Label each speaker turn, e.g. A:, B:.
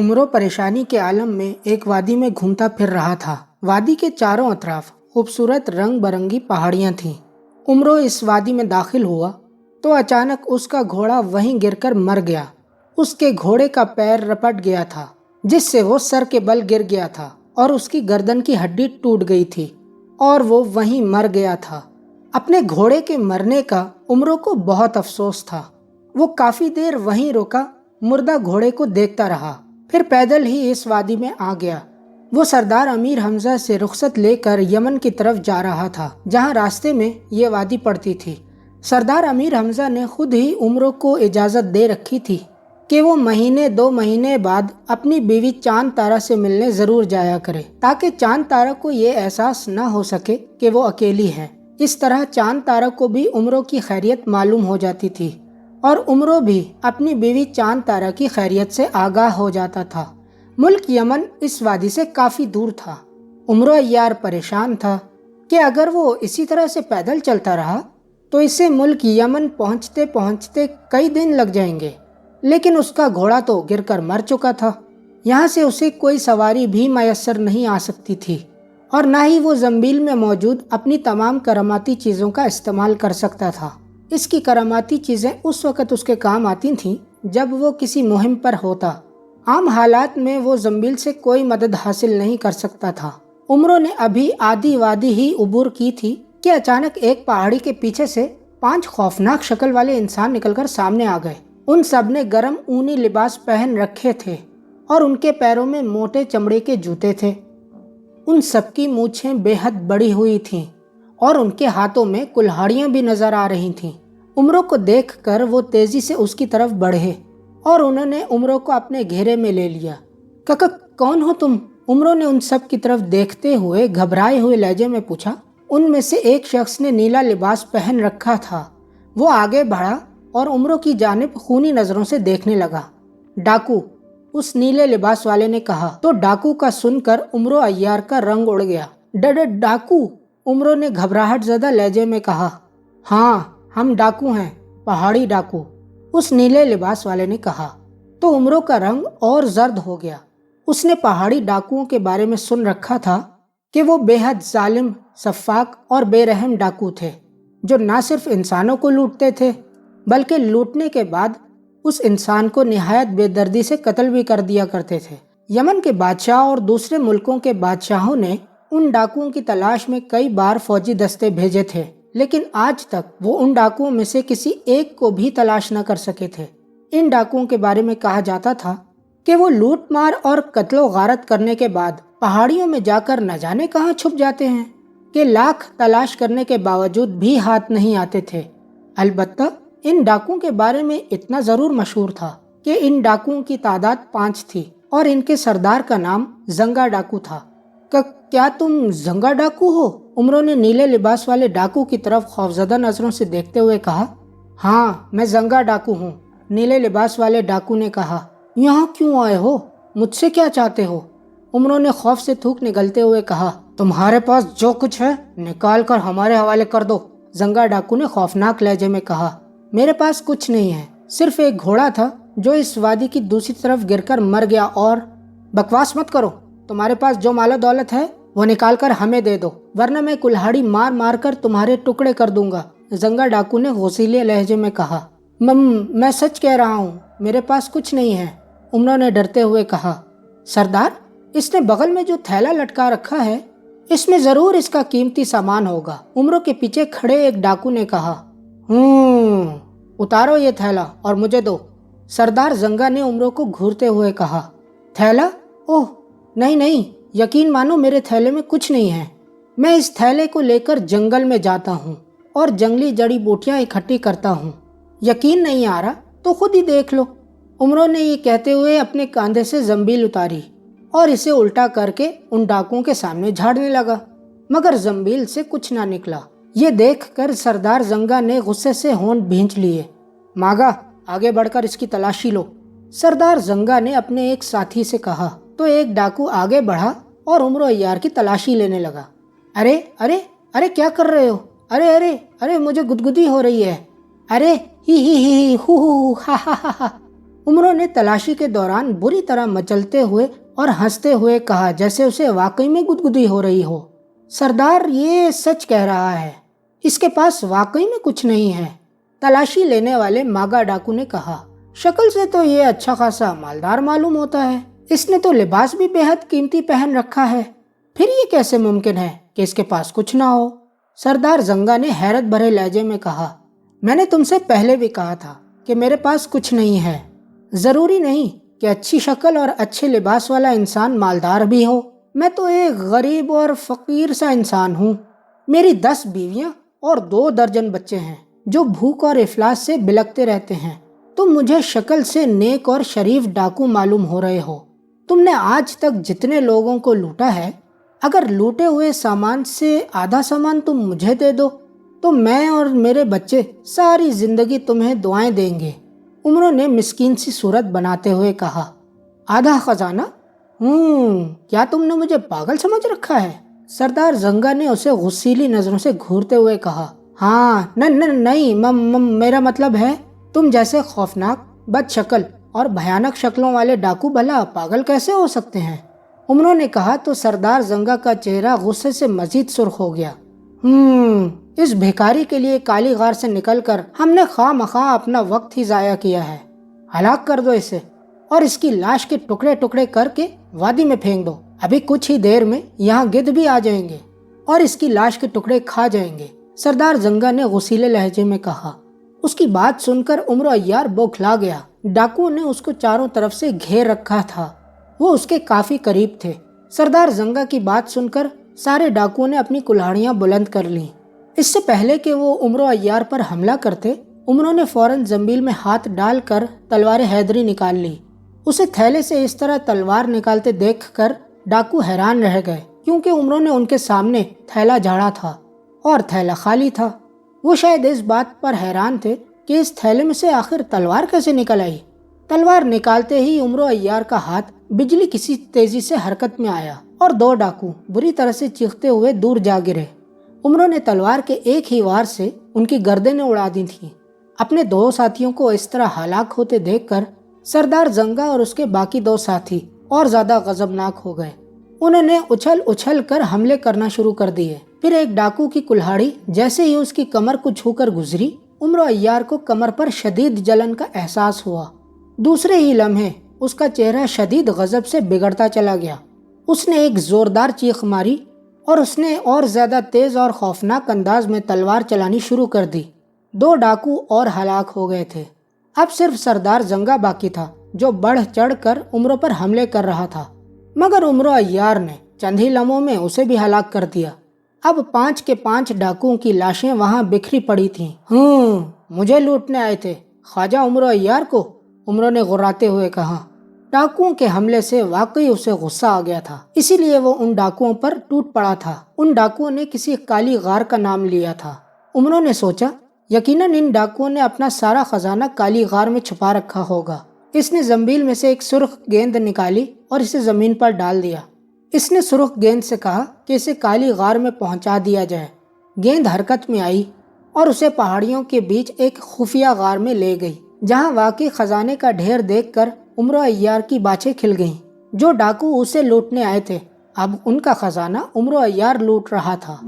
A: उमरो परेशानी के आलम में एक वादी में घूमता फिर रहा था। वादी के चारों अतराफ खूबसूरत रंग बरंगी पहाड़ियां थीं। उमरो इस वादी में दाखिल हुआ तो अचानक उसका घोड़ा वहीं गिरकर मर गया। उसके घोड़े का पैर रपट गया था, जिससे वो सर के बल गिर गया था और उसकी गर्दन की हड्डी टूट गई थी और वो वहीं मर गया था। अपने घोड़े के मरने का उमरो को बहुत अफसोस था। वो काफी देर वहीं रुका, मुर्दा घोड़े को देखता रहा, फिर पैदल ही इस वादी में आ गया। वो सरदार अमीर हमजा से रुखसत लेकर यमन की तरफ जा रहा था, जहाँ रास्ते में ये वादी पड़ती थी। सरदार अमीर हमजा ने खुद ही उमरो को इजाज़त दे रखी थी कि वो महीने 2 महीने बाद अपनी बीवी चांद तारा से मिलने ज़रूर जाया करे, ताकि चांद तारा को ये एहसास न हो सके कि वो अकेली है। इस तरह चांद तारा को भी उमरो की खैरियत मालूम हो जाती थी और उमरो भी अपनी बीवी चांद तारा की खैरियत से आगाह हो जाता था। मुल्क यमन इस वादी से काफ़ी दूर था। उमरो अय्यार परेशान था कि अगर वो इसी तरह से पैदल चलता रहा तो इसे मुल्क यमन पहुँचते पहुँचते कई दिन लग जाएंगे। लेकिन उसका घोड़ा तो गिरकर मर चुका था। यहाँ से उसे कोई सवारी भी मैसर नहीं आ सकती थी और ना ही वो जंबील में मौजूद अपनी तमाम करामाती चीज़ों का इस्तेमाल कर सकता था। इसकी करामाती चीज़ें उस वक़्त उसके काम आती थीं जब वो किसी मुहिम पर होता। आम हालात में वो जंबील से कोई मदद हासिल नहीं कर सकता था। उमरो ने अभी आधी वादी ही उबूर की थी कि अचानक एक पहाड़ी के पीछे से 5 खौफनाक शक्ल वाले इंसान निकलकर सामने आ गए। उन सब ने गर्म ऊनी लिबास पहन रखे थे और उनके पैरों में मोटे चमड़े के जूते थे। उन सबकी मूछें बेहद बड़ी हुई थीं और उनके हाथों में कुल्हाड़ियां भी नजर आ रही थीं। उमरो को देखकर वो तेजी से उसकी तरफ बढ़े और उन्होंने उमरो को अपने घेरे में ले लिया। काका, कौन हो तुम? उमरो ने उन सब की तरफ देखते हुए घबराए हुए लहजे में पूछा। उनमें से एक शख्स ने नीला लिबास पहन रखा था। वो आगे बढ़ा और उमरो की जानिब खूनी नजरों से देखने लगा। डाकू, उस नीले लिबास वाले ने कहा। तो डाकू का सुनकर उमरो अय्यार का रंग उड़ गया। डाकू? उमरो ने घबराहट ज़दा लहजे में कहा। हाँ, हम डाकू हैं, पहाड़ी डाकू, उस नीले लिबास वाले ने कहा। तो उमरो का रंग और जर्द हो गया। उसने पहाड़ी डाकुओं के बारे में सुन रखा था कि वो बेहद जालिम, सफाक और बेरहम डाकू थे, जो न सिर्फ इंसानों को लूटते थे बल्कि लूटने के बाद उस इंसान को निहायत बेदर्दी से कत्ल भी कर दिया करते थे। यमन के बादशाह और दूसरे मुल्कों के बादशाहों ने उन डाकुओं की तलाश में कई बार फौजी दस्ते भेजे थे, लेकिन आज तक वो उन डाकुओं में से किसी एक को भी तलाश न कर सके थे। इन डाकुओं के बारे में कहा जाता था कि वो लूट मार और कत्लो गारत करने के बाद पहाड़ियों में जाकर न जाने कहाँ छुप जाते हैं कि लाख तलाश करने के बावजूद भी हाथ नहीं आते थे। अलबत्ता इन डाकुओं के बारे में इतना जरूर मशहूर था कि इन डाकुओं की तादाद 5 थी और इनके सरदार का नाम जंगा डाकू था। क्या तुम जंगा डाकू हो? उमरो ने नीले लिबास वाले डाकू की तरफ खौफजदा नजरों से देखते हुए कहा। हाँ, मैं जंगा डाकू हूँ, नीले लिबास वाले डाकू ने कहा। यहाँ क्यों आए हो? मुझसे क्या चाहते हो? उमरो ने खौफ से थूक निगलते हुए कहा। तुम्हारे पास जो कुछ है निकाल कर हमारे हवाले कर दो, जंगा डाकू ने खौफनाक लहजे में कहा। मेरे पास कुछ नहीं है, सिर्फ एक घोड़ा था जो इस वादी की दूसरी तरफ गिरकर मर गया। और बकवास मत करो, तुम्हारे पास जो मालो दौलत है वो निकाल कर हमें दे दो, वरना मैं कुल्हाड़ी मार मार कर तुम्हारे टुकड़े कर दूंगा, जंगा डाकू ने गौसीले लहजे में कहा। मैं सच कह रहा हूँ, मेरे पास कुछ नहीं है, उमरो ने डरते हुए कहा। सरदार, इसने बगल में जो थैला लटका रखा है, इसमें जरूर इसका कीमती सामान होगा, उमरो के पीछे खड़े एक डाकू ने कहा। उतारो ये थैला और मुझे दो, सरदार जंगा ने उमरो को घूरते हुए कहा। थैला? ओह नहीं नहीं, यकीन मानो मेरे थैले में कुछ नहीं है। मैं इस थैले को लेकर जंगल में जाता हूँ और जंगली जड़ी बूटियाँ इकट्ठी करता हूँ। यकीन नहीं आ रहा तो खुद ही देख लो। उमरो ने ये कहते हुए अपने कांधे से जंबील उतारी और इसे उल्टा करके उन डाकुओं के सामने झाड़ने लगा, मगर जंबील से कुछ ना निकला। ये देखकर सरदार जंगा ने गुस्से से होंठ भींच लिए। मागा, आगे बढ़कर इसकी तलाशी लो, सरदार जंगा ने अपने एक साथी से कहा। तो एक डाकू आगे बढ़ा और उमरो अय्यार की तलाशी लेने लगा। अरे अरे अरे, क्या कर रहे हो? अरे अरे अरे, मुझे गुदगुदी हो रही है। अरे ही हु हा हा हा। उमरों ने तलाशी के दौरान बुरी तरह मचलते हुए और हंसते हुए कहा, जैसे उसे वाकई में गुदगुदी हो रही हो। सरदार, ये सच कह रहा है, इसके पास वाकई में कुछ नहीं है। तलाशी लेने वाले मागा डाकू ने कहा, शक्ल से तो ये अच्छा खासा मालदार मालूम होता है, इसने तो लिबास भी बेहद कीमती पहन रखा है, फिर ये कैसे मुमकिन है कि इसके पास कुछ ना हो। सरदार जंगा ने हैरत भरे लहजे में कहा, मैंने तुमसे पहले भी कहा था कि मेरे पास कुछ नहीं है। जरूरी नहीं कि अच्छी शक्ल और अच्छे लिबास वाला इंसान मालदार भी हो। मैं तो एक गरीब और फकीर सा इंसान हूँ। मेरी 10 बीवियाँ और 2 दर्जन बच्चे हैं जो भूख और इफलास से बिलखते रहते हैं। तुम मुझे शक्ल से नेक और शरीफ डाकू मालूम हो रहे हो। तुमने आज तक जितने लोगों को लूटा है, अगर लूटे हुए सामान से आधा सामान तुम मुझे दे दो तो मैं और मेरे बच्चे सारी जिंदगी तुम्हें दुआएं देंगे। उमरों ने मिस्कीन सी सूरत बनाते हुए कहा, आधा खजाना? क्या तुमने मुझे पागल समझ रखा है? सरदार जंगा ने उसे गुस्सीली नजरों से घूरते हुए कहा, हाँ नहीं, मेरा मतलब है, तुम जैसे खौफनाक, बदशक्ल और भयानक शक्लों वाले डाकू भला पागल कैसे हो सकते हैं? उमरों ने कहा तो सरदार जंगा का चेहरा गुस्से से मजीद सुर्ख हो गया। इस भिखारी के लिए काली गार से निकलकर हमने खामखा अपना वक्त ही जाया किया है। हलाक कर दो इसे और इसकी लाश के टुकड़े टुकड़े करके वादी में फेंक दो। अभी कुछ ही देर में यहाँ गिद्ध भी आ जाएंगे और इसकी लाश के टुकड़े खा जाएंगे, सरदार जंगा ने गुस्सीले लहजे में कहा। उसकी बात सुनकर उमरो अय्यार बौखला गया। डाकुओं ने उसको चारों तरफ से घेर रखा था, वो उसके काफी करीब थे। सरदार जंगा की बात सुनकर सारे डाकुओं ने अपनी कुल्हाड़ियां बुलंद कर लीं। इससे पहले कि वो उमरो अय्यार पर हमला करते, उमरों ने फौरन जंबील में हाथ डालकर तलवार हैदरी निकाल ली। उसे थैले से इस तरह तलवार निकालते देखकर डाकू हैरान रह गए, क्योंकि उमरों ने उनके सामने थैला झाड़ा था और थैला खाली था। वो शायद इस बात पर हैरान थे कि इस थैले में से आखिर तलवार कैसे निकल आई। तलवार निकालते ही उमरो अय्यार का हाथ बिजली किसी तेजी से हरकत में आया और 2 डाकू बुरी तरह से चीखते हुए दूर जा गिरे। उमरों ने तलवार के एक ही वार से उनकी गर्दनें उड़ा दी थीं। अपने 2 साथियों को इस तरह हलाक होते देखकर सरदार जंगा और उसके बाकी 2 साथी और ज्यादा गजबनाक हो गए। उन्होंने उछल उछल कर हमले करना शुरू कर दिए। फिर एक डाकू की कुल्हाड़ी जैसे ही उसकी कमर को छूकर गुजरी, उमरो अय्यार को कमर पर शदीद जलन का एहसास हुआ। दूसरे ही लम्हे उसका चेहरा शदीद गजब से बिगड़ता चला गया। उसने एक जोरदार चीख मारी और उसने और ज्यादा तेज और खौफनाक अंदाज में तलवार चलानी शुरू कर दी। 2 डाकू और हलाक हो गए थे। अब सिर्फ सरदार जंगा बाकी था, जो बढ़ चढ़ कर उमरों पर हमले कर रहा था, मगर उमरो अय्यार ने चंद ही लम्हों में उसे भी हलाक कर दिया। अब 5 के 5 डाकुओं की लाशें वहां बिखरी पड़ी थीं। मुझे लूटने आए थे ख्वाजा उमरो अय्यार को, उमरों ने गुर्राते हुए कहा। डाकुओं के हमले से वाकई उसे गुस्सा आ गया था, इसीलिए वो उन डाकुओं पर टूट पड़ा था। उन डाकुओं ने किसी काली गार का नाम लिया था। उमरों ने सोचा, यकीनन इन डाकुओं ने अपना सारा खजाना काली गार में छुपा रखा होगा। इसने जंबील में से एक सुर्ख गेंद निकाली और इसे जमीन पर डाल दिया। इसने सुर्ख गेंद से कहा कि इसे काली गार में पहुंचा दिया जाए। गेंद हरकत में आई और उसे पहाड़ियों के बीच एक खुफिया गार में ले गई, जहां वाकई खजाने का ढेर देखकर उमरो अय्यार की बाछें खिल गईं। जो डाकू उसे लूटने आए थे, अब उनका खजाना उमरो अय्यार लूट रहा था।